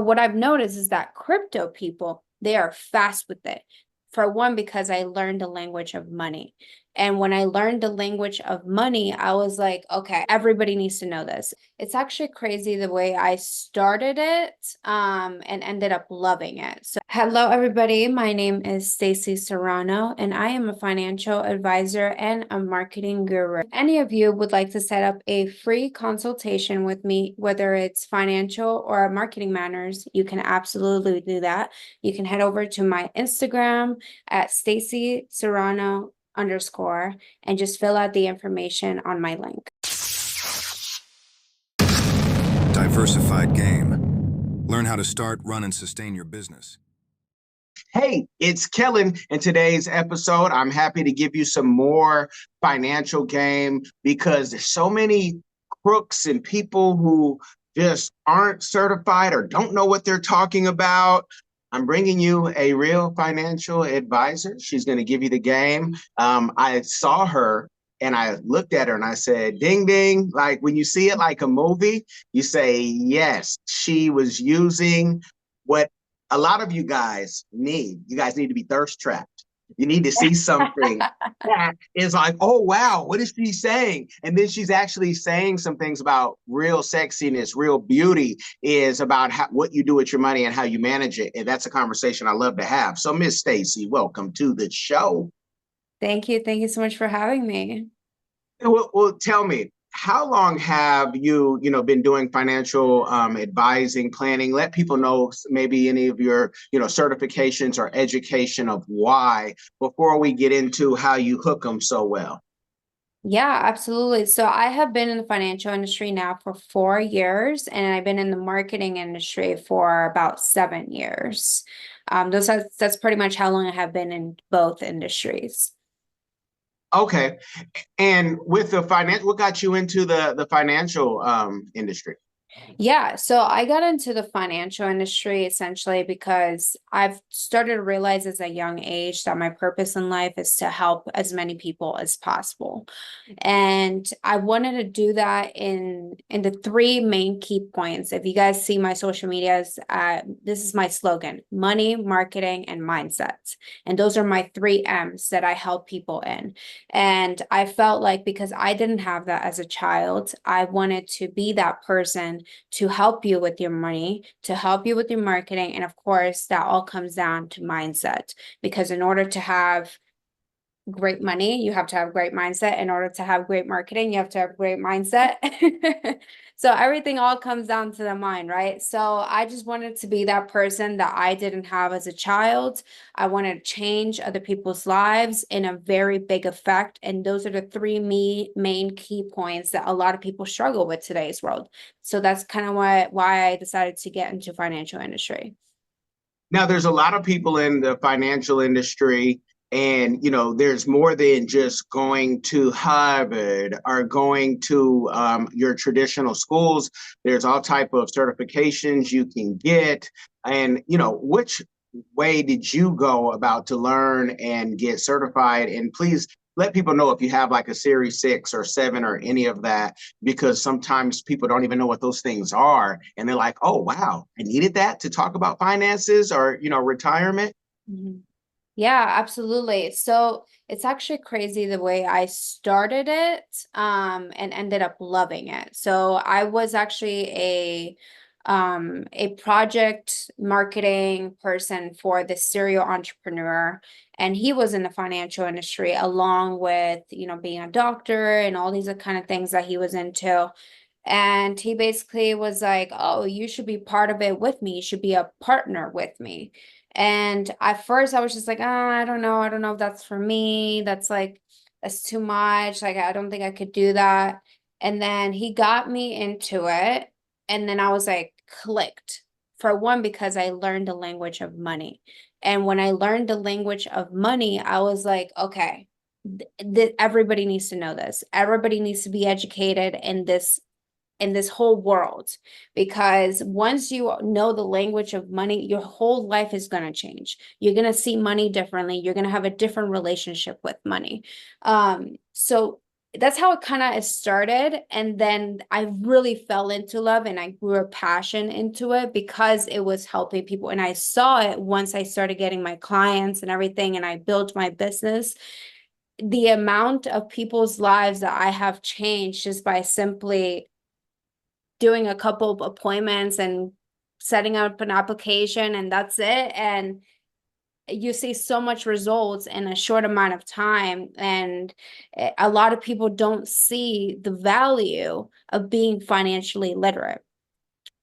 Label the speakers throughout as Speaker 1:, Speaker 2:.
Speaker 1: What I've noticed is that crypto people, they are fast with it. For one, because I learned the language of money. And when I learned the language of money, I was like, okay, everybody needs to know this. It's actually crazy the way I started it, and ended up loving it. So, hello, everybody. My name is Stacy Serrano, and I am a financial advisor and a marketing guru. If any of you would like to set up a free consultation with me, whether it's financial or marketing matters, you can absolutely do that. You can head over to my Instagram at Stacy Serrano _ and just fill out the information on my link.
Speaker 2: Diversified Game. Learn how to start, run, and sustain your business.
Speaker 3: Hey, it's Kellen. In today's episode, I'm happy to give you some more financial game because there's so many crooks and people who just aren't certified or don't know what they're talking about. I'm bringing you a real financial advisor. She's going to give you the game. I saw her and I looked at her and I said, ding, ding. Like when you see it like a movie, you say, yes, she was using what a lot of you guys need. You guys need to be thirst trapped. You need to see something that is like, oh, wow, what is she saying? And then she's actually saying some things about real sexiness, real beauty is about what you do with your money and how you manage it. And that's a conversation I love to have. So Miss Stacy, welcome to the show.
Speaker 1: Thank you. Thank you so much for having me.
Speaker 3: Well, tell me, how long have you been doing financial advising, planning? Let people know maybe any of your, certifications or education of why before we get into how you hook them so well.
Speaker 1: Yeah, absolutely. So I have been in the financial industry now for 4 years, and I've been in the marketing industry for about 7 years. That's pretty much how long I have been in both industries.
Speaker 3: Okay. And with the finance, what got you into the financial industry?
Speaker 1: Yeah, so I got into the financial industry essentially because I've started to realize as a young age that my purpose in life is to help as many people as possible. And I wanted to do that in the three main key points. If you guys see my social medias, this is my slogan: money, marketing, and mindset. And those are my 3 M's that I help people in. And I felt like because I didn't have that as a child, I wanted to be that person to help you with your money, to help you with your marketing. And of course, that all comes down to mindset, because in order to have great money, you have to have great mindset. In order to have great marketing, you have to have great mindset. So everything all comes down to the mind, right? So I just wanted to be that person that I didn't have as a child. I wanted to change other people's lives in a very big effect. And those are the three main key points that a lot of people struggle with today's world. So that's kind of why I decided to get into financial industry.
Speaker 3: Now, there's a lot of people in the financial industry, and there's more than just going to Harvard or going to your traditional schools. There's all type of certifications you can get. And which way did you go about to learn and get certified? And please let people know if you have like a Series 6 or 7 or any of that, because sometimes people don't even know what those things are. And they're like, oh, wow, I needed that to talk about finances or, retirement.
Speaker 1: Mm-hmm. Yeah, absolutely. So it's actually crazy the way I started it, and ended up loving it. So I was actually a project marketing person for the serial entrepreneur, and he was in the financial industry along with, being a doctor and all these kind of things that he was into. And he basically was like, oh, you should be part of it with me. You should be a partner with me. And at first I was just like, oh, I don't know. I don't know if that's for me. That's too much. Like, I don't think I could do that. And then he got me into it. And then I was like, clicked. For one, because I learned the language of money. And when I learned the language of money, I was like, okay, everybody needs to know this. Everybody needs to be educated in this whole world, because once you know the language of money, your whole life is going to change. You're going to see money differently. You're going to have a different relationship with money. So that's how it kind of started. And then I really fell into love and I grew a passion into it because it was helping people. And I saw it once I started getting my clients and everything, and I built my business. The amount of people's lives that I have changed just by simply doing a couple of appointments and setting up an application, and that's it. And you see so much results in a short amount of time, and a lot of people don't see the value of being financially literate.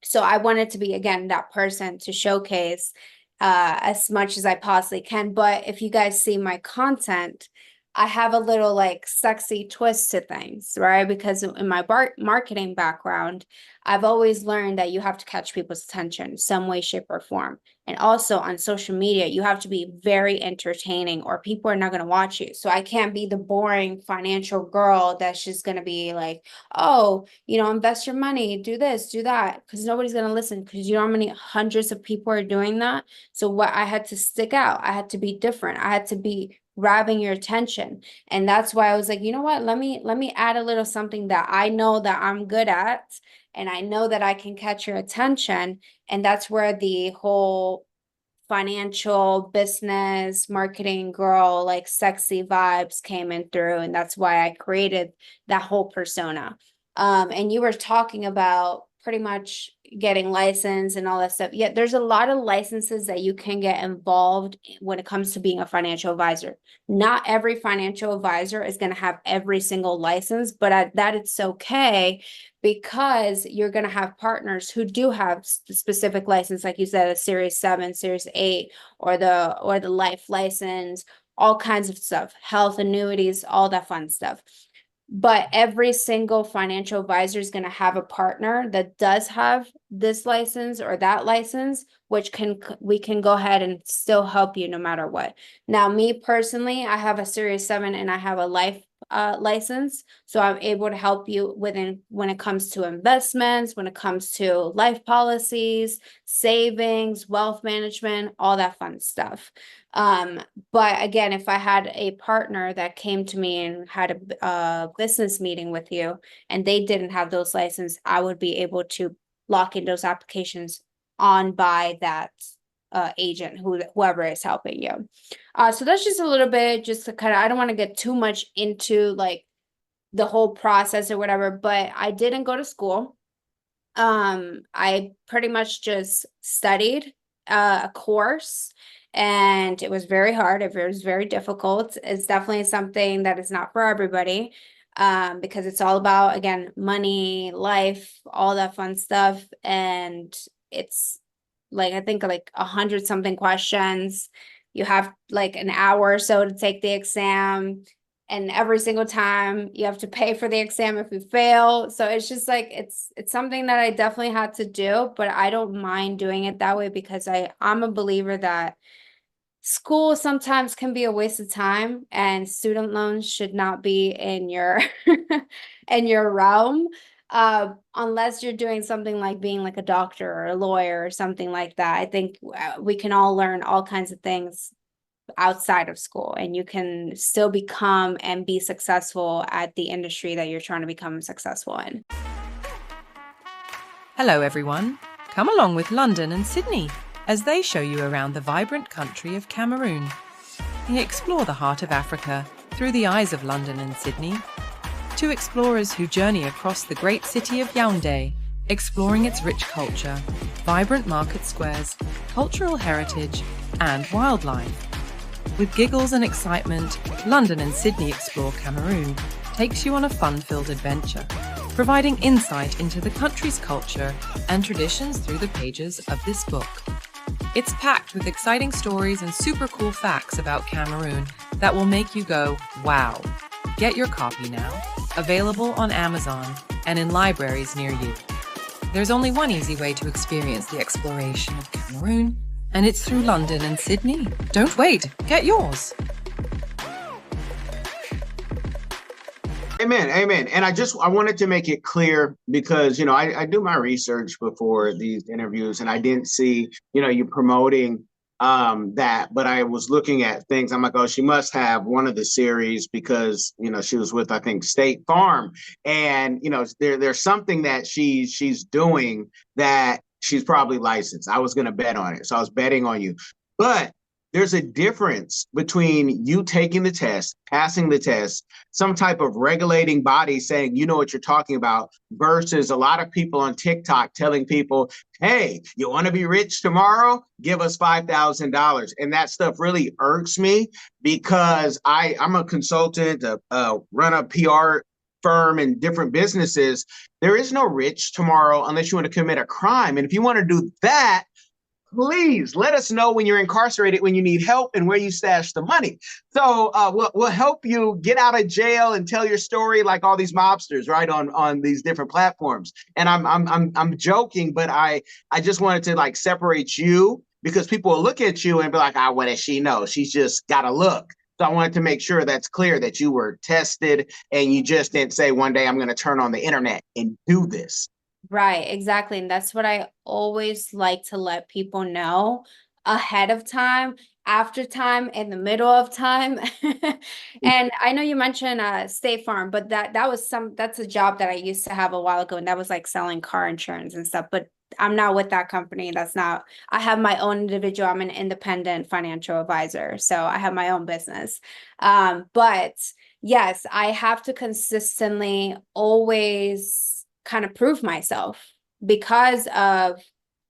Speaker 1: So I wanted to be, again, that person to showcase as much as I possibly can. But if you guys see my content, I have a little like sexy twist to things, right? Because in my marketing background, I've always learned that you have to catch people's attention some way, shape, or form. And also on social media, you have to be very entertaining or people are not going to watch you. So I can't be the boring financial girl that's just going to be like, oh, invest your money, do this, do that, because nobody's going to listen, because you know how many hundreds of people are doing that. So what I had to stick out, I had to be different, I had to be grabbing your attention. And that's why I was like, you know what, let me add a little something that I know that I'm good at, and I know that I can catch your attention. And that's where the whole financial business marketing girl, like sexy vibes came in through. And that's why I created that whole persona. And you were talking about pretty much getting licensed and all that stuff. Yeah, there's a lot of licenses that you can get involved when it comes to being a financial advisor. Not every financial advisor is going to have every single license, but that it's okay, because you're going to have partners who do have specific license, like you said, a Series 7, Series 8, or the life license, all kinds of stuff, health annuities, all that fun stuff. But every single financial advisor is going to have a partner that does have this license or that license, which we can go ahead and still help you no matter what. Now, me personally, I have a Series 7 and I have a life license. So I'm able to help you when it comes to investments, when it comes to life policies, savings, wealth management, all that fun stuff. But again, if I had a partner that came to me and had a business meeting with you and they didn't have those licenses, I would be able to lock in those applications on by that agent, whoever is helping you. So that's just a little bit, just to kind of, I don't want to get too much into like the whole process or whatever, but I didn't go to school. I pretty much just studied a course, and it was very hard. It was very difficult. It's definitely something that is not for everybody, because it's all about, again, money, life, all that fun stuff. And it's like, I think like 100 something questions. You have like an hour or so to take the exam. And every single time you have to pay for the exam if you fail. So it's just like, it's something that I definitely had to do, but I don't mind doing it that way, because I'm a believer that school sometimes can be a waste of time, and student loans should not be in your in your realm, unless you're doing something like being like a doctor or a lawyer or something like that. I think we can all learn all kinds of things outside of school, and you can still become and be successful at the industry that you're trying to become successful in.
Speaker 4: Hello everyone, come along with London and Sydney as they show you around the vibrant country of Cameroon. We explore the heart of Africa through the eyes of London and Sydney. Two explorers who journey across the great city of Yaoundé, exploring its rich culture, vibrant market squares, cultural heritage, and wildlife. With giggles and excitement, London and Sydney Explore Cameroon takes you on a fun-filled adventure, providing insight into the country's culture and traditions through the pages of this book. It's packed with exciting stories and super cool facts about Cameroon that will make you go, wow. Get your copy now, available on Amazon and in libraries near you. There's only one easy way to experience the exploration of Cameroon, and it's through London and Sydney. Don't wait, get yours.
Speaker 3: Amen, amen. And I wanted to make it clear, because I do my research before these interviews, and I didn't see you promoting but I was looking at things. I'm like, oh, she must have one of the series because, you know, she was with, I think, State Farm. And, you know, there's something that she's doing that she's probably licensed. I was going to bet on it. So I was betting on you. But there's a difference between you taking the test, passing the test, some type of regulating body saying, you know what you're talking about, versus a lot of people on TikTok telling people, hey, you want to be rich tomorrow? Give us $5,000. And that stuff really irks me because I'm a consultant, run a PR firm and different businesses. There is no rich tomorrow unless you want to commit a crime. And if you want to do that, please let us know when you're incarcerated, when you need help, and where you stash the money. So we'll help you get out of jail and tell your story like all these mobsters, right, on these different platforms. And I'm joking, but I just wanted to like separate you because people will look at you and be like, what does she know? She's just got to look. So I wanted to make sure that's clear that you were tested and you just didn't say one day I'm going to turn on the internet and do this.
Speaker 1: Right, exactly. And that's what I always like to let people know ahead of time, after time, in the middle of time. And I know you mentioned State Farm, but that's a job that I used to have a while ago, and that was like selling car insurance and stuff. But I'm not with that company. I have my own individual, I'm an independent financial advisor. So I have my own business. But yes, I have to consistently always kind of prove myself because of,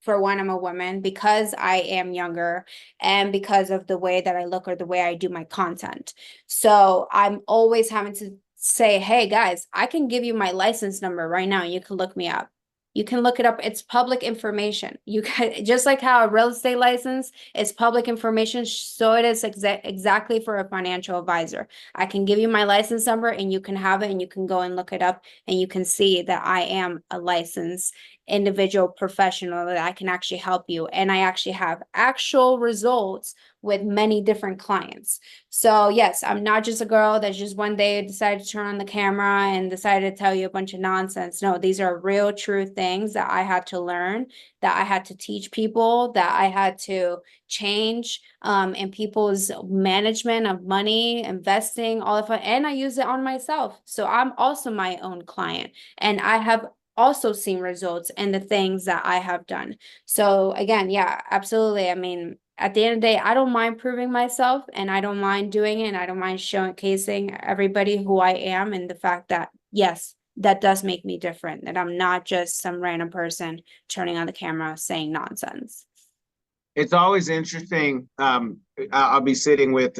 Speaker 1: for one, I'm a woman, because I am younger, and because of the way that I look or the way I do my content. So I'm always having to say, hey guys, I can give you my license number right now. You can look me up. You can look it up. It's public information. You can, just like how a real estate license is public information, so it is exactly for a financial advisor. I can give you my license number and you can have it and you can go and look it up and you can see that I am a licensed individual professional, that I can actually help you. And I actually have actual results with many different clients. So yes, I'm not just a girl that just one day decided to turn on the camera and decided to tell you a bunch of nonsense. No, these are real, true things that I had to learn, that I had to teach people, that I had to change in people's management of money, investing, all of it. And I use it on myself. So I'm also my own client, and I have also seen results in the things that I have done. So again, yeah, absolutely. I mean, at the end of the day, I don't mind proving myself, and I don't mind doing it, and I don't mind showcasing everybody who I am, and the fact that, yes, that does make me different, that I'm not just some random person turning on the camera saying nonsense.
Speaker 3: It's always interesting. I'll be sitting with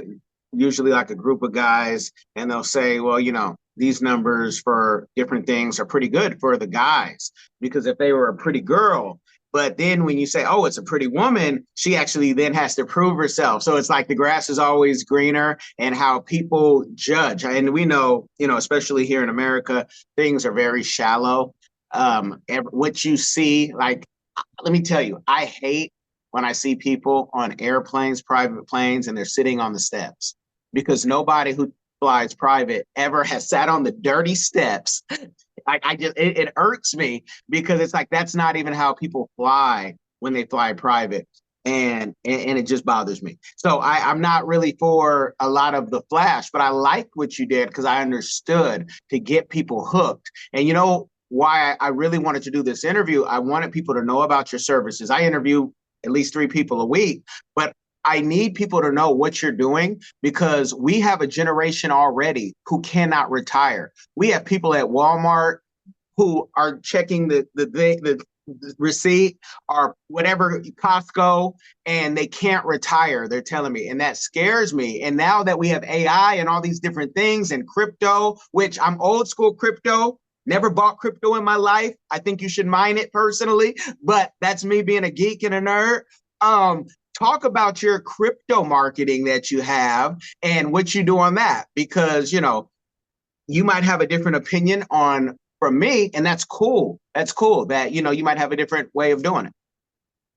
Speaker 3: usually like a group of guys, and they'll say, well, you know, these numbers for different things are pretty good for the guys, because if they were a pretty girl, but then when you say, oh, it's a pretty woman, she actually then has to prove herself. So it's like the grass is always greener, and how people judge. And we know, you know, especially here in America, things are very shallow. What you see, like, let me tell you, I hate when I see people on airplanes, private planes, and they're sitting on the steps, because nobody who flies private ever has sat on the dirty steps. It irks me, because it's like, that's not even how people fly when they fly private. And it just bothers me. So I'm not really for a lot of the flash, but I like what you did because I understood to get people hooked. And you know why I really wanted to do this interview? I wanted people to know about your services. I interview at least 3 people a week, but I need people to know what you're doing, because we have a generation already who cannot retire. We have people at Walmart who are checking the receipt, or whatever, Costco, and they can't retire, they're telling me. And that scares me. And now that we have AI and all these different things, and crypto, which I'm old school crypto, never bought crypto in my life. I think you should mine it personally, but that's me being a geek and a nerd. Talk about your crypto marketing that you have and what you do on that, because, you know, you might have a different opinion from me, and that's cool. That's cool that, you know, you might have a different way of doing it.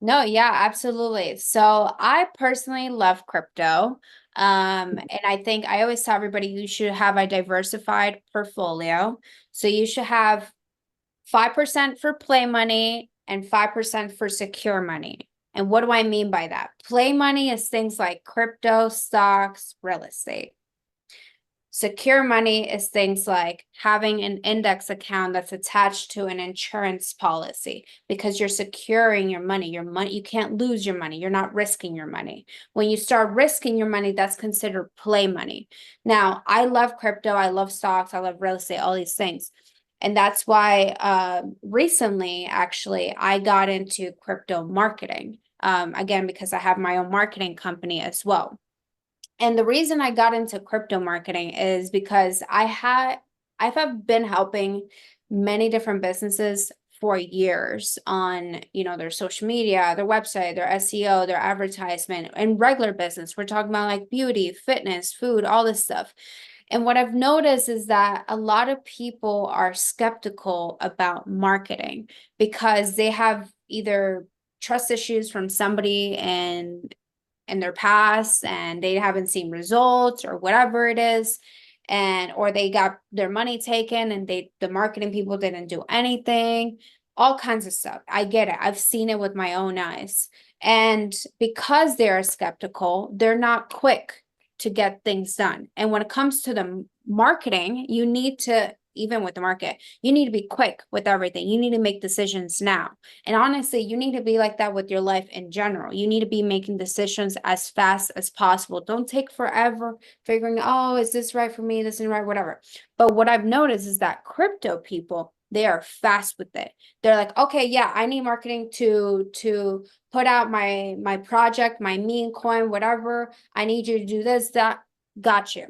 Speaker 1: No, yeah, absolutely. So I personally love crypto. And I think I always tell everybody you should have a diversified portfolio. So you should have 5% for play money and 5% for secure money. And what do I mean by that? Play money is things like crypto, stocks, real estate. Secure money is things like having an index account that's attached to an insurance policy because you're securing your money. You can't lose your money. You're not risking your money. When you start risking your money, that's considered play money. Now, I love crypto. I love stocks. I love real estate, all these things. And that's why recently, actually, I got into crypto marketing. Again, because I have my own marketing company as well. And the reason I got into crypto marketing is because I've been helping many different businesses for years on, their social media, their website, their SEO, their advertisement, and regular business. We're talking about like beauty, fitness, food, all this stuff. And what I've noticed is that a lot of people are skeptical about marketing because they have either trust issues from somebody in their past and they haven't seen results or whatever it is, or they got their money taken and the marketing people didn't do anything, all kinds of stuff. I get it. I've seen it with my own eyes. And because they're skeptical, they're not quick to get things done. And when it comes to the marketing, you need to, even with the market, you need to be quick with everything. You need to make decisions now. And honestly, you need to be like that with your life in general. You need to be making decisions as fast as possible. Don't take forever figuring, oh, is this right for me? This isn't right, whatever. But what I've noticed is that crypto people, they are fast with it. They're like, okay, yeah, I need marketing to put out my project, my meme coin, whatever. I need you to do this, that. Got you.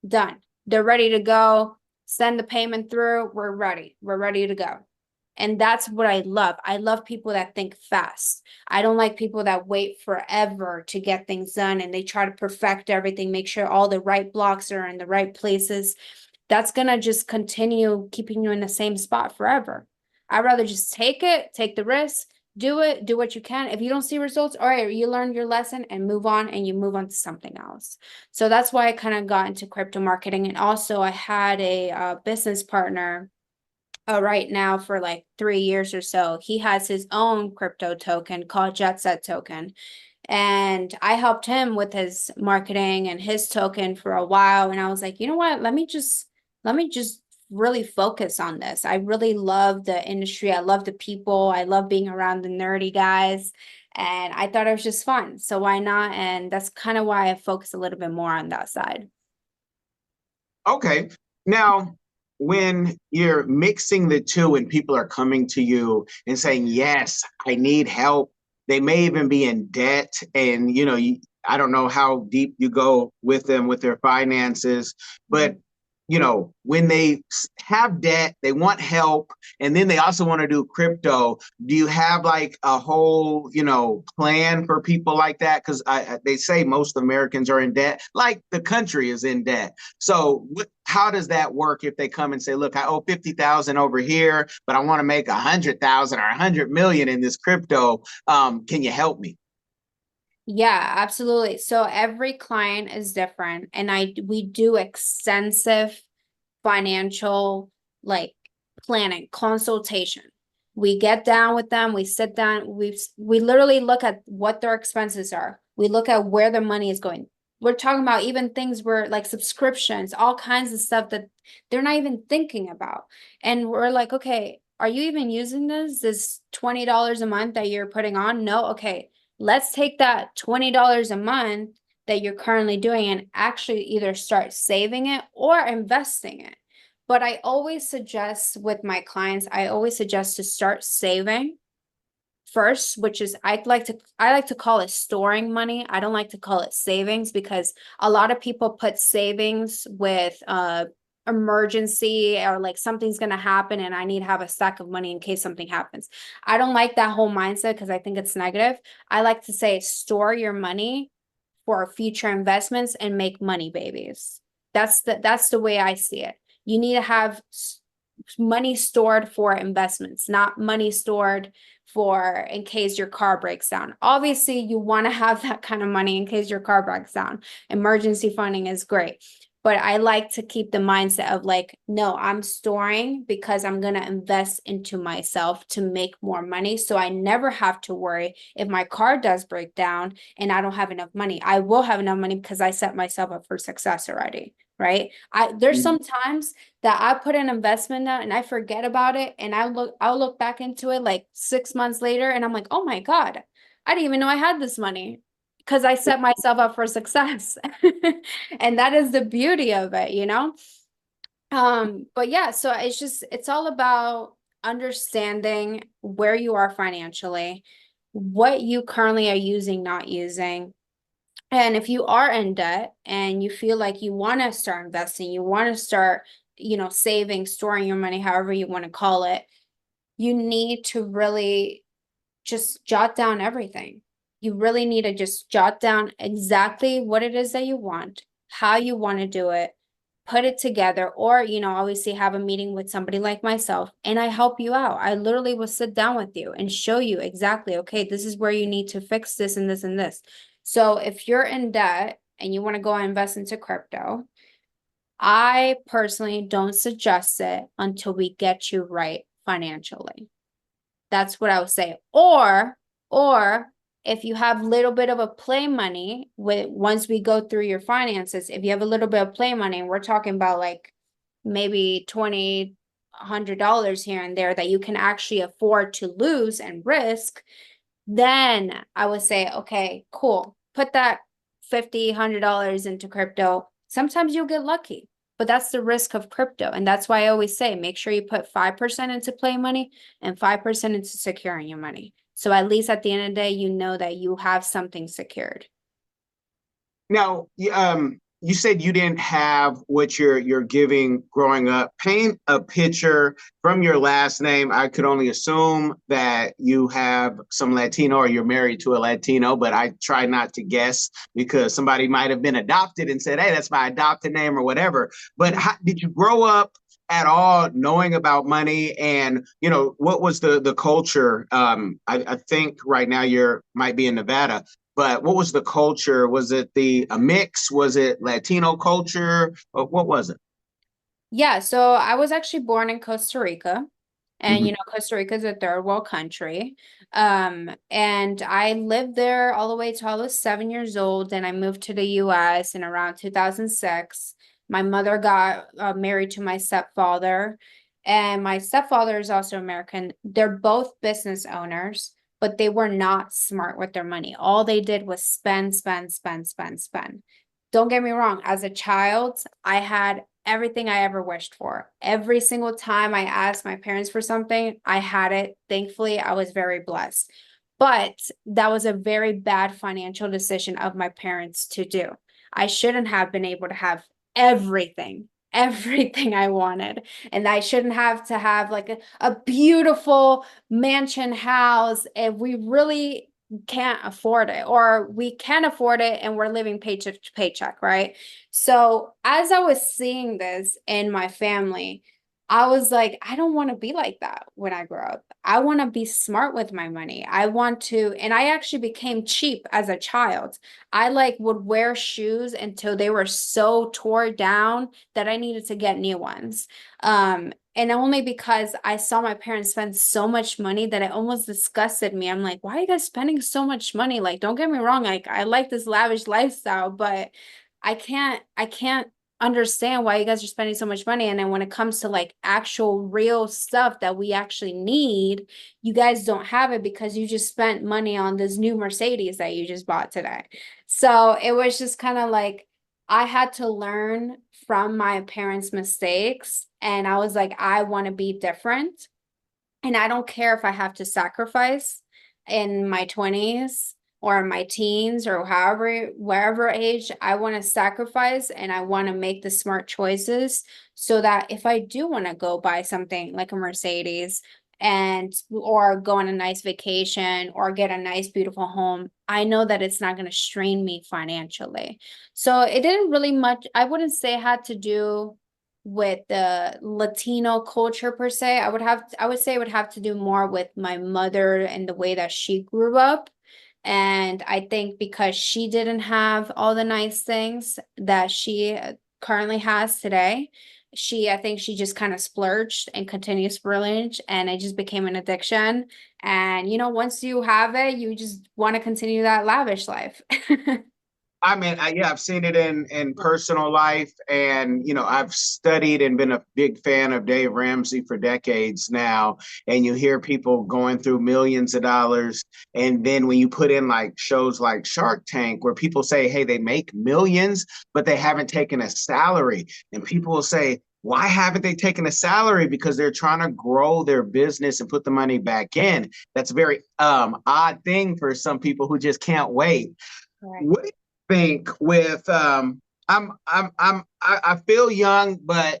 Speaker 1: Done. They're ready to go. Send the payment through. We're ready. We're ready to go. And that's what I love. I love people that think fast. I don't like people that wait forever to get things done and they try to perfect everything, make sure all the right blocks are in the right places. That's going to just continue keeping you in the same spot forever. I'd rather just take it, take the risk, do it, do what you can. If you don't see results, all right, you learned your lesson and move on, and you move on to something else. So that's why I kind of got into crypto marketing. And also I had a business partner right now for like 3 years or so. He has his own crypto token called Jet Set token. And I helped him with his marketing and his token for a while. And I was like, you know what? Let me just really focus on this. I really love the industry. I love the people. I love being around the nerdy guys. And I thought it was just fun. So why not? And that's kind of why I focus a little bit more on that side.
Speaker 3: Okay. Now, when you're mixing the two and people are coming to you and saying, yes, I need help, they may even be in debt. And, I don't know how deep you go with them with their finances, but when they have debt, they want help, and then they also want to do crypto. Do you have like a whole, plan for people like that? Because they say most Americans are in debt, like the country is in debt. So how does that work if they come and say, look, I owe 50,000 over here, but I want to make 100,000 or 100 million in this crypto. Can you help me?
Speaker 1: Yeah, absolutely. So every client is different, and we do extensive financial like planning consultation. We get down with them, we sit down, we literally look at what their expenses are. We look at where their money is going. We're talking about even things where like subscriptions, all kinds of stuff that they're not even thinking about. And we're like, okay, are you even using this $20 a month that you're putting on? No. Okay, let's take that $20 a month that you're currently doing and actually either start saving it or investing it. But I always suggest with my clients, to start saving first, which is I like to call it storing money. I don't like to call it savings because a lot of people put savings with emergency or like something's going to happen and I need to have a stack of money in case something happens. I don't like that whole mindset because I think it's negative. I like to say store your money for future investments and make money babies. That's the way I see it. You need to have money stored for investments, not money stored for in case your car breaks down. Obviously, you want to have that kind of money in case your car breaks down. Emergency funding is great. But I like to keep the mindset of like, no, I'm storing because I'm going to invest into myself to make more money. So I never have to worry if my car does break down and I don't have enough money. I will have enough money because I set myself up for success already. Right. There's
Speaker 3: Mhm.
Speaker 1: sometimes that I put an investment down and I forget about it. And I'll look back into it like 6 months later and I'm like, oh my God, I didn't even know I had this money because I set myself up for success. And that is the beauty of it, you know? But yeah, so it's all about understanding where you are financially, what you currently are using, not using. And if you are in debt and you feel like you want to start investing, you want to start, saving, storing your money, however you want to call it, you need to really just jot down everything. You really need to just jot down exactly what it is that you want, how you want to do it, put it together, or, obviously have a meeting with somebody like myself and I help you out. I literally will sit down with you and show you exactly, okay, this is where you need to fix this and this and this. So if you're in debt and you want to go and invest into crypto, I personally don't suggest it until we get you right financially. That's what I would say. Or if you have a little bit of a play money with once we go through your finances, if you have a little bit of play money, and we're talking about like maybe $2,100 here and there that you can actually afford to lose and risk, then I would say, okay, cool. Put that $50, $100 into crypto. Sometimes you'll get lucky, but that's the risk of crypto. And that's why I always say, make sure you put 5% into play money and 5% into securing your money. So at least at the end of the day, you know that you have something secured.
Speaker 3: Now, you said you didn't have what you're giving growing up. Paint a picture from your last name. I could only assume that you have some Latino or you're married to a Latino, but I try not to guess because somebody might have been adopted and said, "Hey, that's my adopted name" or whatever. But how, did you grow up at all knowing about money? And what was the culture? I think right now you're might be in Nevada, but what was the culture? Was it a mix? Was it Latino culture? Or what was it?
Speaker 1: Yeah, so I was actually born in Costa Rica. And
Speaker 3: Mhm.
Speaker 1: Costa Rica is a third world country. And I lived there all the way till I was 7 years old. And I moved to the US in around 2006. My mother got married to my stepfather, and my stepfather is also American. They're both business owners, but they were not smart with their money. All they did was spend, spend, spend, spend, spend. Don't get me wrong, as a child, I had everything I ever wished for. Every single time I asked my parents for something, I had it. Thankfully, I was very blessed. But that was a very bad financial decision of my parents to do. I shouldn't have been able to have everything, everything I wanted. And I shouldn't have to have like a beautiful mansion house if we really can't afford it, or we can afford it and we're living paycheck to paycheck, right? So as I was seeing this in my family, I was like, I don't want to be like that when I grow up. I want to be smart with my money. I want to, and I actually became cheap as a child. I like would wear shoes until they were so tore down that I needed to get new ones. And only because I saw my parents spend so much money that it almost disgusted me. I'm like, why are you guys spending so much money? Like, don't get me wrong, like I like this lavish lifestyle, but I can't understand why you guys are spending so much money. And then when it comes to like actual real stuff that we actually need, you guys don't have it because you just spent money on this new Mercedes that you just bought today. So it was just kind of like I had to learn from my parents' mistakes. And I was like, I want to be different. And I don't care if I have to sacrifice in my 20s or in my teens or however, wherever age, I want to sacrifice and I want to make the smart choices so that if I do want to go buy something like a Mercedes and or go on a nice vacation or get a nice beautiful home, I know that it's not going to strain me financially. So it didn't really much, I wouldn't say it had to do with the Latino culture per se. I would say it would have to do more with my mother and the way that she grew up. And I think because she didn't have all the nice things that she currently has today. I think she just kind of splurged and continues to splurge, and it just became an addiction. And, once you have it, you just want to continue that lavish life.
Speaker 3: I mean, yeah, I've seen it in personal life, and I've studied and been a big fan of Dave Ramsey for decades now. And you hear people going through millions of dollars, and then when you put in like shows like Shark Tank, where people say, "Hey, they make millions, but they haven't taken a salary," and people will say, "Why haven't they taken a salary?" Because they're trying to grow their business and put the money back in. That's a very odd thing for some people who just can't wait.
Speaker 1: Right.
Speaker 3: What think with I feel young, but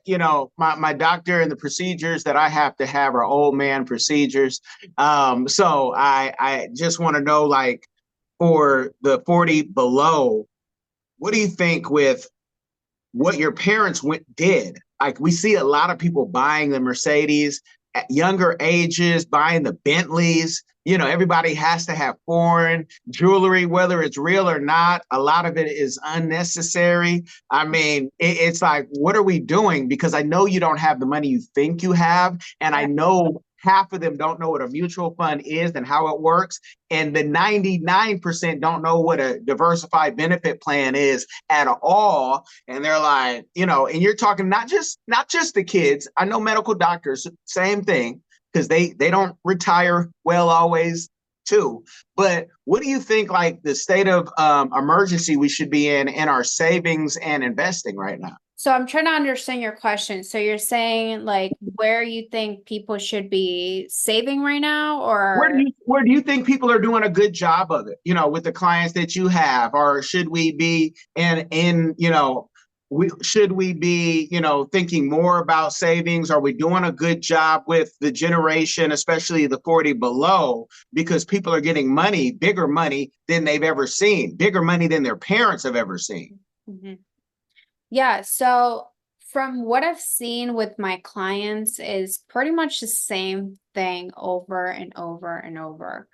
Speaker 3: my doctor and the procedures that I have to have are old man procedures. So I just want to know, like, for the 40 below, what do you think with what your parents did? Like, we see a lot of people buying the Mercedes at younger ages, buying the Bentleys. Everybody has to have foreign jewelry, whether it's real or not. A lot of it is unnecessary. I mean, it's like, what are we doing? Because I know you don't have the money you think you have. And I know half of them don't know what a mutual fund is and how it works. And the 99% don't know what a diversified benefit plan is at all. And they're like, and you're talking not just the kids. I know medical doctors, same thing, because they don't retire well always too. But what do you think, like, the state of emergency we should be in our savings and investing right now?
Speaker 1: So I'm trying to understand your question. So you're saying, like, where you think people should be saving right now, or
Speaker 3: where do you think people are doing a good job of it? With the clients that you have, or should we be should we be thinking more about savings? Are we doing a good job with the generation, especially the 40 below, because people are getting money, bigger money than they've ever seen, bigger money than their parents have ever seen?
Speaker 1: Mm-hmm. Yeah, so from what I've seen with my clients is pretty much the same thing over and over and over.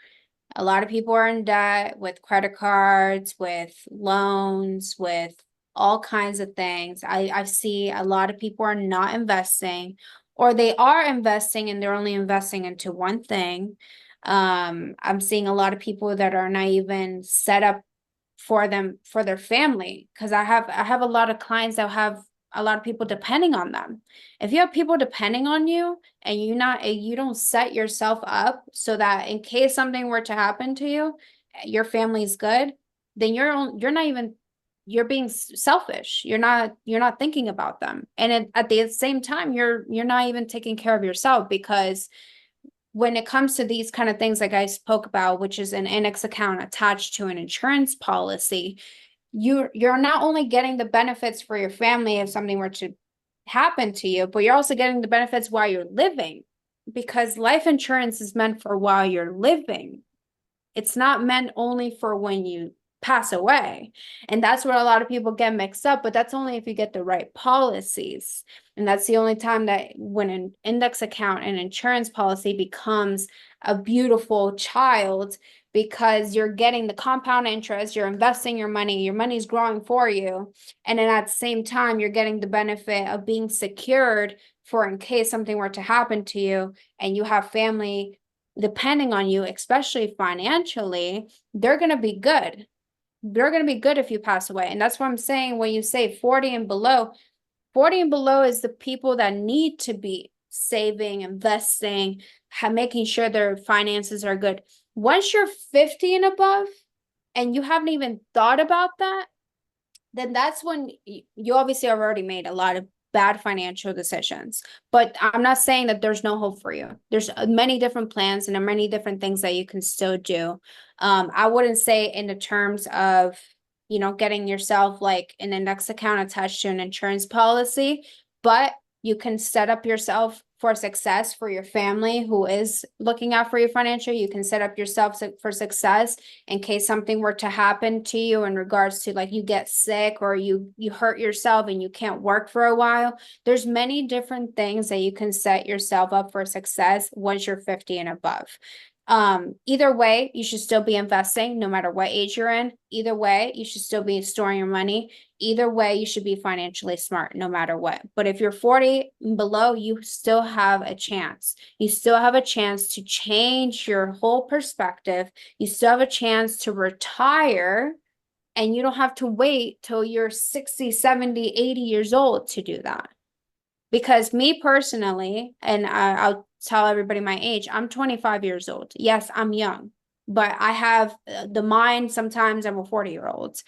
Speaker 1: A lot of people are in debt with credit cards, with loans, with all kinds of things. I see a lot of people are not investing, or they are investing and they're only investing into one thing. I'm seeing a lot of people that are not even set up for their family, because I have a lot of clients that have a lot of people depending on them. If you have people depending on you, and you don't set yourself up so that in case something were to happen to you, your family's good, then you're being selfish. You're not thinking about them, and at the same time you're not even taking care of yourself, because when it comes to these kind of things like I spoke about, which is an index account attached to an insurance policy, you're not only getting the benefits for your family if something were to happen to you, but you're also getting the benefits while you're living, because life insurance is meant for while you're living. It's not meant only for when you pass away. And that's where a lot of people get mixed up, but that's only if you get the right policies. And that's the only time that when an index account and insurance policy becomes a beautiful child, because you're getting the compound interest, you're investing your money's growing for you. And then at the same time, you're getting the benefit of being secured for in case something were to happen to you and you have family depending on you, especially financially, they're going to be good. They're going to be good if you pass away. And that's what I'm saying when you say 40 and below. 40 and below is the people that need to be saving, investing, making sure their finances are good. Once you're 50 and above and you haven't even thought about that, then that's when you obviously have already made a lot of bad financial decisions. But I'm not saying that there's no hope for you. There's many different plans and many different things that you can still do. I wouldn't say in the terms of, getting yourself like an index account attached to an insurance policy, but you can set up yourself for success for your family who is looking out for your financial. You can set up yourself for success in case something were to happen to you in regards to, like, you get sick or you hurt yourself and you can't work for a while. There's many different things that you can set yourself up for success once you're 50 and above. Either way, you should still be investing no matter what age you're in. Either way, you should still be storing your money. Either way, you should be financially smart no matter what. But if you're 40 and below, you still have a chance. You still have a chance to change your whole perspective. You still have a chance to retire, and you don't have to wait till you're 60, 70, 80 years old to do that. Because me personally, and I'll tell everybody my age, I'm 25 years old. Yes, I'm young, but I have the mind sometimes I'm a 40-year-old.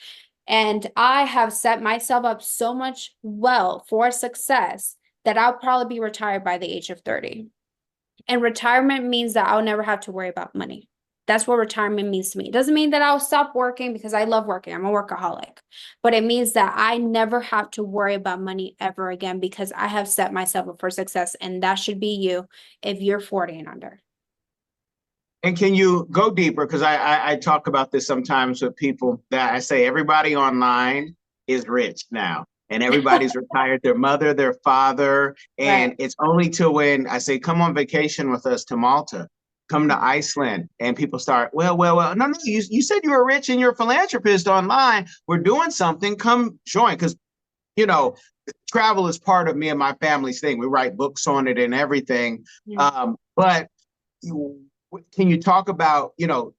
Speaker 1: And I have set myself up so much well for success that I'll probably be retired by the age of 30. And retirement means that I'll never have to worry about money. That's what retirement means to me. It doesn't mean that I'll stop working because I love working. I'm a workaholic. But it means that I never have to worry about money ever again because I have set myself up for success. And that should be you if you're 40 and under.
Speaker 3: And can you go deeper? Because I talk about this sometimes with people that I say everybody online is rich now. And everybody's retired their mother, their father. And It's only till when I say, come on vacation with us to Malta, come to Iceland, and people start, well, no, you said you were rich and you're a philanthropist online. We're doing something. Come join. Because, travel is part of me and my family's thing. We write books on it and everything. But can you talk about,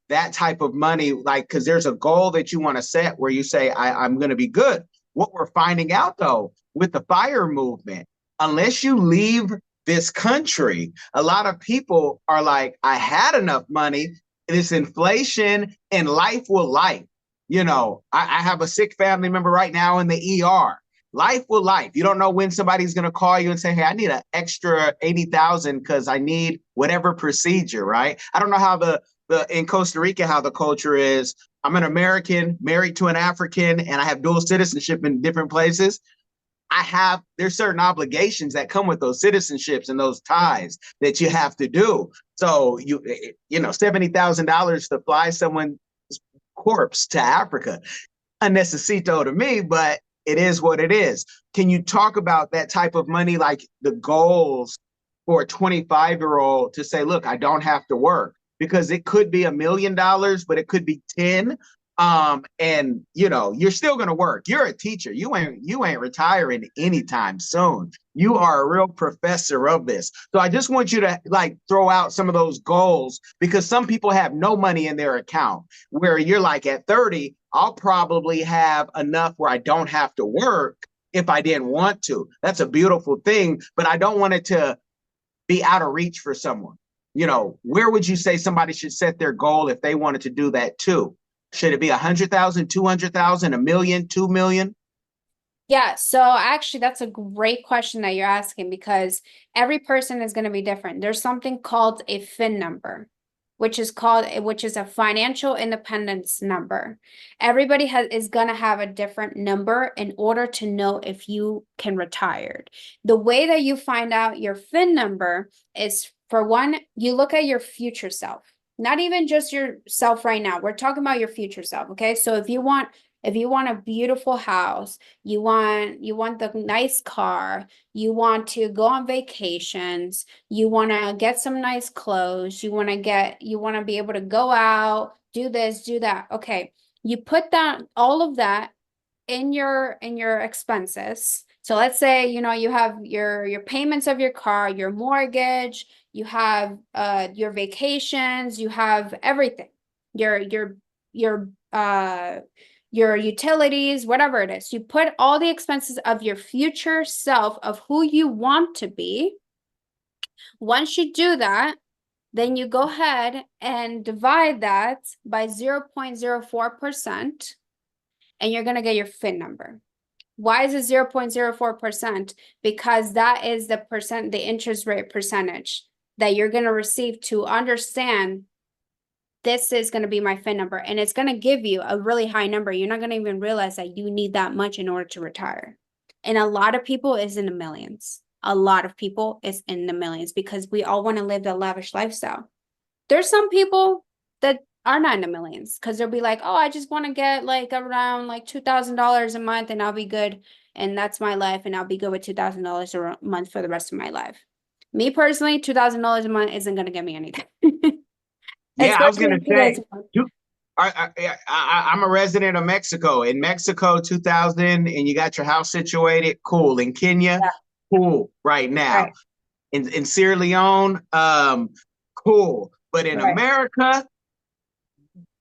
Speaker 3: that type of money? Like, because there's a goal that you want to set where you say, I'm going to be good. What we're finding out, though, with the FIRE movement, unless you leave this country, a lot of people are like, I had enough money, this inflation, and life will life. I have a sick family member right now in the ER. Life will life. You don't know when somebody's going to call you and say, hey, I need an extra 80,000 because I need whatever procedure, right? I don't know how the in Costa Rica, how the culture is. I'm an American married to an African, and I have dual citizenship in different places. There's certain obligations that come with those citizenships and those ties that you have to do. So $70,000 to fly someone's corpse to Africa, a necesito to me, but it is what it is. Can you talk about that type of money, like the goals for a 25-year-old to say, look, I don't have to work? Because it could be $1 million, but it could be 10. And you're still going to work. You're a teacher. You ain't retiring anytime soon. You are a real professor of this. So I just want you to throw out some of those goals, because some people have no money in their account, where you're like, at 30, I'll probably have enough where I don't have to work if I didn't want to. That's a beautiful thing, but I don't want it to be out of reach for someone. Where would you say somebody should set their goal if they wanted to do that too? Should it be 100,000, 200,000, 1 million, 2 million?
Speaker 1: Yeah, so actually that's a great question that you're asking, because every person is going to be different. There's something called a FIN number, which is a financial independence number. Everybody is going to have a different number in order to know if you can retire. The way that you find out your FIN number is, for one, you look at your future self. Not even just yourself right now. We're talking about your future self, okay? So if you want a beautiful house, you want the nice car, you want to go on vacations, you want to get some nice clothes, you want to be able to go out, do this, do that. Okay. You put that, all of that in your expenses. So let's say, you have your payments of your car, your mortgage, you have your vacations, you have everything, your utilities, whatever it is. You put all the expenses of your future self, of who you want to be. Once you do that, then you go ahead and divide that by 0.04%, and you're going to get your FIN number. Why is it 0.04%? Because that is the interest rate percentage that you're going to receive to understand this is going to be my FIN number. And it's going to give you a really high number. You're not going to even realize that you need that much in order to retire. And a lot of people is in the millions. A lot of people is in the millions, because we all want to live the lavish lifestyle. There's some people that are not in the millions, because they'll be like, oh, I just want to get around $2,000 a month and I'll be good. And that's my life. And I'll be good with $2,000 a month for the rest of my life. Me personally, $2,000 a month isn't going to get me anything.
Speaker 3: Yeah, I was
Speaker 1: Especially
Speaker 3: gonna
Speaker 1: in today's
Speaker 3: say,
Speaker 1: world.
Speaker 3: you, I'm a resident of Mexico. In Mexico, 2000, and you got your house situated, cool. In Kenya,
Speaker 1: Yeah,
Speaker 3: cool. Right now,
Speaker 1: right,
Speaker 3: in Sierra Leone, cool. But in
Speaker 1: right.
Speaker 3: America,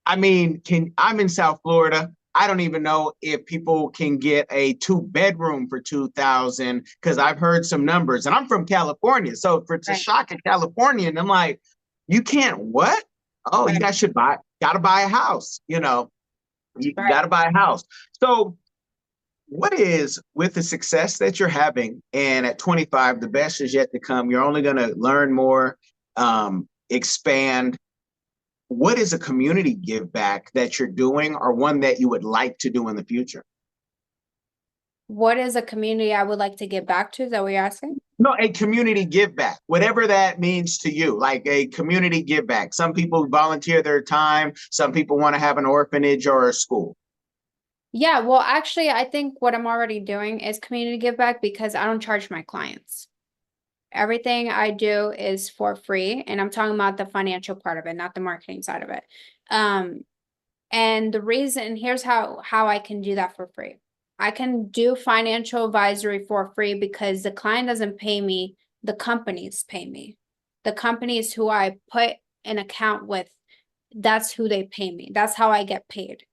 Speaker 3: I mean, I'm in South Florida. I don't even know if people can get a 2 bedroom for 2000 because I've heard some numbers, and I'm from California. So for to
Speaker 1: Right,
Speaker 3: shock a Californian, I'm like, you can't what? Oh, you
Speaker 1: right,
Speaker 3: guys should gotta buy a house. You
Speaker 1: right.
Speaker 3: gotta buy a house. So what is with the success that you're having, and at 25, the best is yet to come. You're only gonna learn more, expand. What is a community give back that you're doing, or one that you would like to do in the future?
Speaker 1: What is a community I would like to get back to? Is that what you're asking?
Speaker 3: No, a community give back, whatever that means to you, like a community give back. Some people volunteer their time, some people want to have an orphanage or a school.
Speaker 1: Yeah, well, actually, I think what I'm already doing is community give back because I don't charge my clients. Everything I do is for free, and I'm talking about the financial part of it, not the marketing side of it. Um, and the reason, here's how I can do that for free. I can do financial advisory for free because the client doesn't pay me, the companies pay me. The companies who I put an account with, that's who they pay me. That's how I get paid.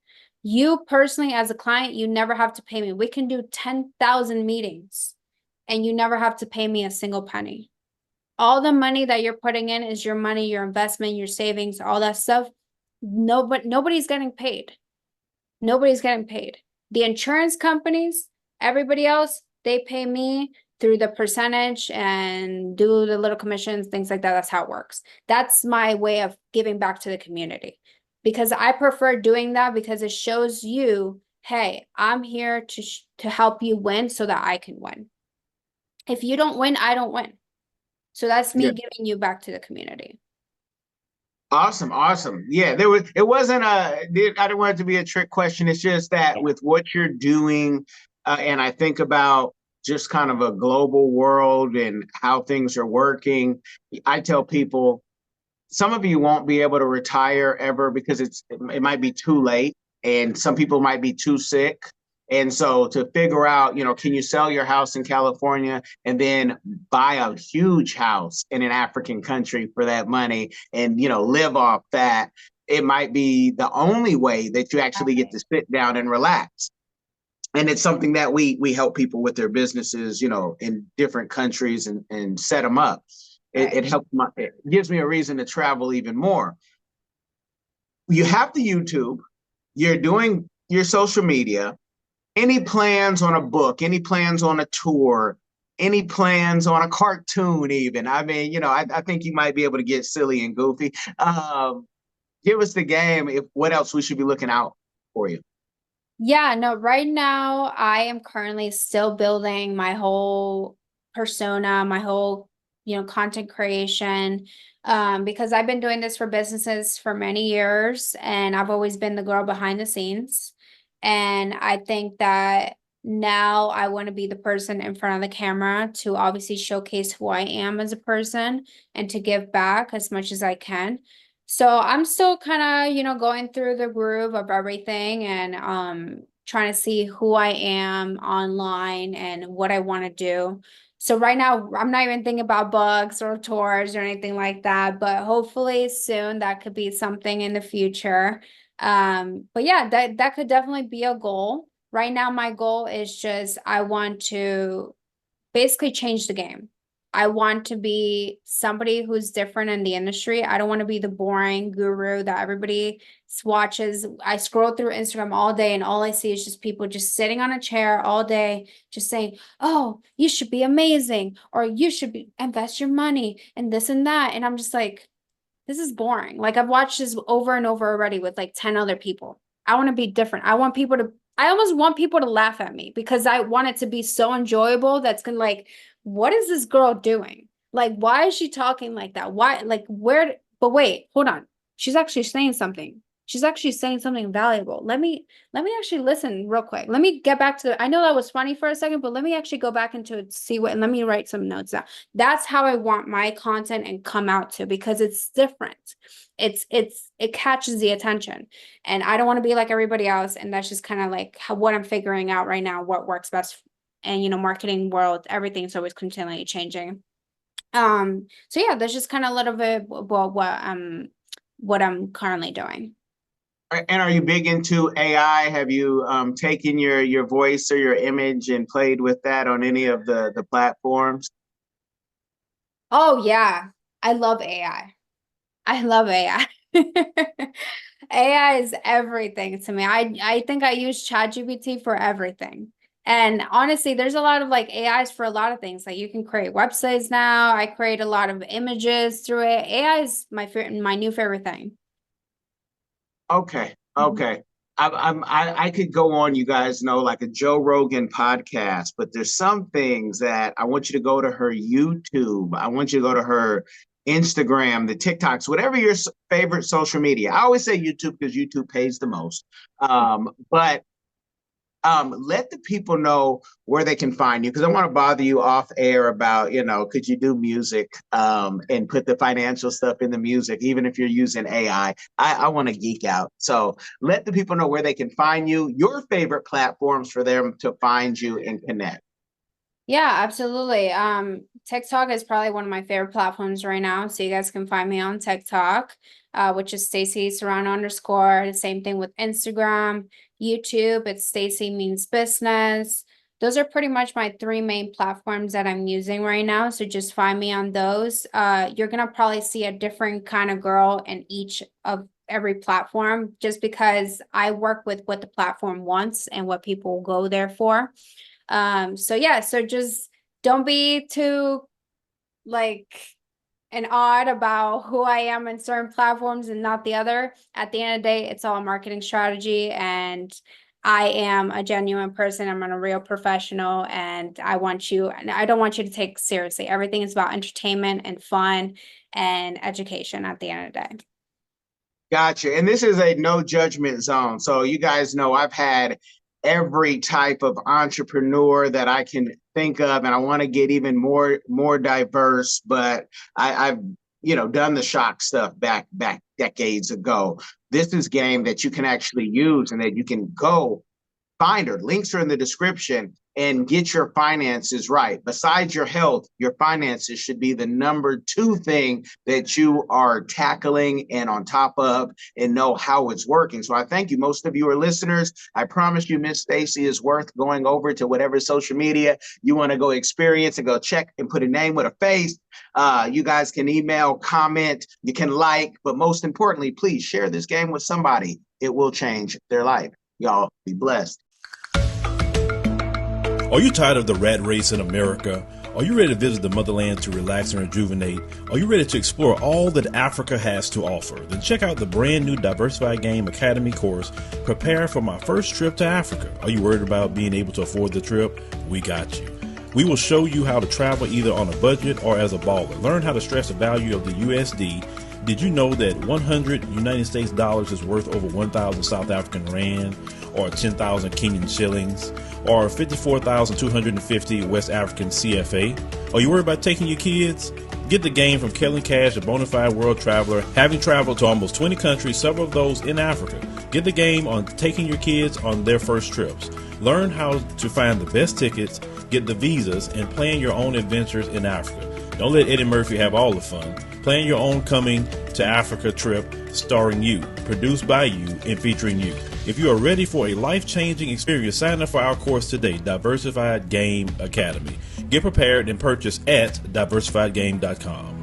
Speaker 1: You personally, as a client, you never have to pay me. We can do 10,000 meetings and you never have to pay me a single penny. All the money that you're putting in is your money, your investment, your savings, all that stuff. Nobody's getting paid. Nobody's getting paid. The insurance companies, everybody else, they pay me through the percentage and do the little commissions, things like that. That's how it works. That's my way of giving back to the community because I prefer doing that because it shows you, hey, I'm here to help you win so that I can win. If you don't win, I don't win. So that's me
Speaker 3: Yeah.
Speaker 1: giving you back to the community.
Speaker 3: Awesome, awesome. Yeah, it wasn't I didn't want it to be a trick question. It's just that with what you're doing, and I think about just kind of a global world and how things are working. I tell people some of you won't be able to retire ever because it might be too late, and some people might be too sick. And so to figure out, can you sell your house in California and then buy a huge house in an African country for that money and, live off that? It might be the only way that you actually get to sit down and relax. And it's something that we help people with their businesses, in different countries and set them up. It helps it gives me a reason to travel even more. You have the YouTube, you're doing your social media. Any plans on a book, any plans on a tour, any plans on a cartoon even? I mean, I think you might be able to get silly and goofy. Give us the game, if what else we should be looking out for you.
Speaker 1: Yeah, no, right now I am currently still building my whole persona, my whole, content creation. Because I've been doing this for businesses for many years and I've always been the girl behind the scenes. And I think that now I want to be the person in front of the camera to obviously showcase who I am as a person and to give back as much as I can. So I'm still kind of, going through the groove of everything and trying to see who I am online and what I want to do. So right now I'm not even thinking about books or tours or anything like that, but hopefully soon that could be something in the future. But yeah, that could definitely be a goal. Right now my goal is just I want to basically change the game. I want to be somebody who's different in the industry. I don't want to be the boring guru that everybody watches. I scroll through Instagram all day and all I see is just people just sitting on a chair all day, just saying, oh, you should be amazing, or you should invest your money and this and that. And I'm just like, this is boring. Like I've watched this over and over already with like 10 other people. I want to be different. I almost want people to laugh at me because I want it to be so enjoyable that's gonna like, what is this girl doing? Like, why is she talking like that? Why, like, but wait, hold on. She's actually saying something. she's actually saying something valuable. Let me actually listen real quick. Let me get back to I know that was funny for a second, but let me actually go back into it, see what, and let me write some notes down. That's how I want my content and come out to, because it's different. It catches the attention, and I don't want to be like everybody else. And that's just kind of like what I'm figuring out right now, what works best. And marketing world, everything's always continually changing. So yeah, that's just kind of a little bit what I'm currently doing.
Speaker 3: And are you big into AI? Have you taken your voice or your image and played with that on any of the platforms?
Speaker 1: Oh yeah, I love AI. I love AI. AI is everything to me. I think I use ChatGPT for everything. And honestly, there's a lot of like AIs for a lot of things. Like you can create websites now. I create a lot of images through it. AI is my new favorite thing.
Speaker 3: Okay, okay. I could go on, you guys know, like a Joe Rogan podcast, but there's some things that I want you to go to her YouTube. I want you to go to her Instagram, the TikToks, whatever your favorite social media. I always say YouTube because YouTube pays the most. But let the people know where they can find you, because I want to bother you off air about, could you do music and put the financial stuff in the music, even if you're using AI. I want to geek out. So let the people know where they can find you, your favorite platforms for them to find you and connect.
Speaker 1: Yeah, absolutely. TikTok is probably one of my favorite platforms right now. So you guys can find me on TikTok, which is Stacy Serrano _. The same thing with Instagram, YouTube. It's Stacy Means Business. Those are pretty much my three main platforms that I'm using right now. So just find me on those. You're gonna probably see a different kind of girl in each of every platform, just because I work with what the platform wants and what people go there for. So yeah, so just don't be too like an odd about who I am in certain platforms and not the other. At the end of the day, it's all a marketing strategy, and I am a genuine person. I'm a real professional, and I don't want you to take seriously. Everything is about entertainment and fun and education at the end of the day.
Speaker 3: Gotcha. And this is a no judgment zone. So you guys know I've had every type of entrepreneur that I can think of, and I want to get even more diverse. But I've done the shock stuff back decades ago. This is game that you can actually use and that you can go find her. Links are in the description, and get your finances right. Besides your health, your finances should be the number 2 thing that you are tackling and on top of, and know how it's working. So I thank you. Most of you are listeners. I promise you, Miss Stacy is worth going over to whatever social media you want to go experience and go check and put a name with a face. You guys can email, comment, you can like, but most importantly, please share this game with somebody. It will change their life. Y'all be blessed.
Speaker 5: Are you tired of the rat race in America? Are you ready to visit the motherland to relax and rejuvenate? Are you ready to explore all that Africa has to offer? Then check out the brand new Diversified Game Academy course, Prepare for My First Trip to Africa. Are you worried about being able to afford the trip? We got you. We will show you how to travel either on a budget or as a baller. Learn how to stress the value of the USD. Did you know that 100 United States dollars is worth over 1,000 South African rand, or 10,000 Kenyan shillings, or 54,250 West African CFA? Are you worried about taking your kids? Get the game from Kellen Cash, a bona fide world traveler, having traveled to almost 20 countries, several of those in Africa. Get the game on taking your kids on their first trips. Learn how to find the best tickets, get the visas, and plan your own adventures in Africa. Don't let Eddie Murphy have all the fun. Plan your own coming to Africa trip starring you, produced by you, and featuring you. If you are ready for a life-changing experience, sign up for our course today, Diversified Game Academy. Get prepared and purchase at diversifiedgame.com.